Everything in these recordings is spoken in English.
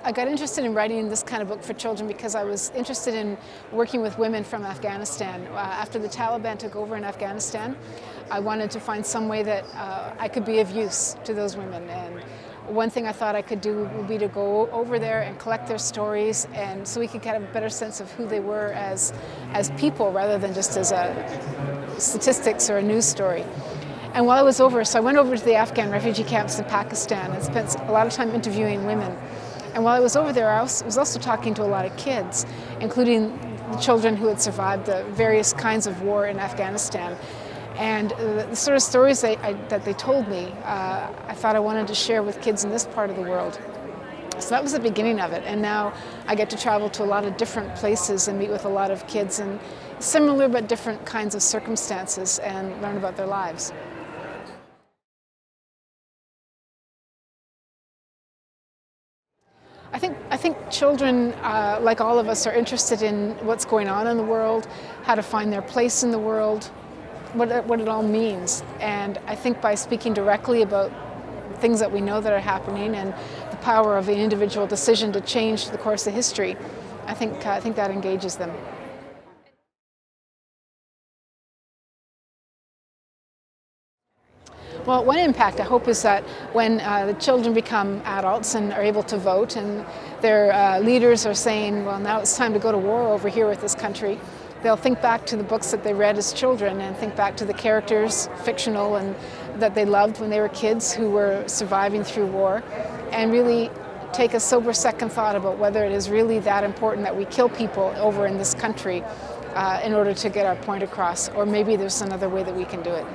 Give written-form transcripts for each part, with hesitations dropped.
I got interested in writing this kind of book for children because I was interested in working with women from Afghanistan. After the Taliban took over in Afghanistan, I wanted to find some way that I could be of use to those women. And one thing I thought I could do would be to go over there and collect their stories, and so we could get a better sense of who they were as people rather than just as statistics or a news story. And while I was over, so I went over to the Afghan refugee camps in Pakistan and spent a lot of time interviewing women. And while I was over there, I was also talking to a lot of kids, including the children who had survived the various kinds of war in Afghanistan. And the sort of stories that they told me, I thought I wanted to share with kids in this part of the world. So that was the beginning of it. And now I get to travel to a lot of different places and meet with a lot of kids in similar but different kinds of circumstances and learn about their lives. I think children, like all of us, are interested in what's going on in the world, how to find their place in the world, what it all means. And I think by speaking directly about things that we know that are happening and the power of an individual decision to change the course of history, I think that engages them. Well, one impact I hope is that when the children become adults and are able to vote and their leaders are saying, well, now it's time to go to war over here with this country, they'll think back to the books that they read as children and think back to the characters, fictional, and that they loved when they were kids who were surviving through war, and really take a sober second thought about whether it is really that important that we kill people over in this country in order to get our point across, or maybe there's another way that we can do it.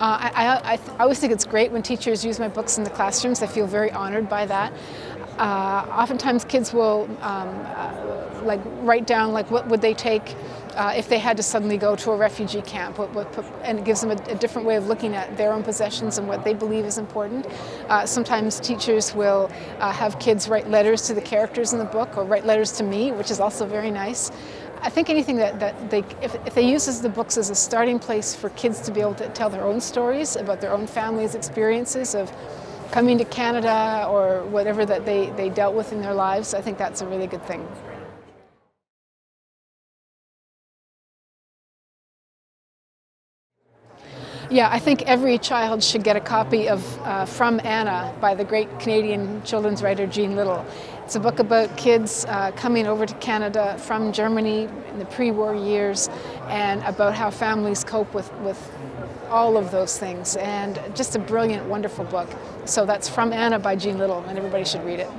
I always think it's great when teachers use my books in the classrooms. I feel very honored by that. Oftentimes kids will write down what would they take if they had to suddenly go to a refugee camp, and it gives them a different way of looking at their own possessions and what they believe is important. Sometimes teachers will have kids write letters to the characters in the book, or write letters to me, which is also very nice. I think anything that if they use the books as a starting place for kids to be able to tell their own stories about their own families' experiences of coming to Canada or whatever that they dealt with in their lives, I think that's a really good thing. Yeah, I think every child should get a copy of From Anna by the great Canadian children's writer Jean Little. It's a book about kids coming over to Canada from Germany in the pre-war years, and about how families cope with all of those things. And just a brilliant, wonderful book. So that's From Anna by Jean Little, and everybody should read it.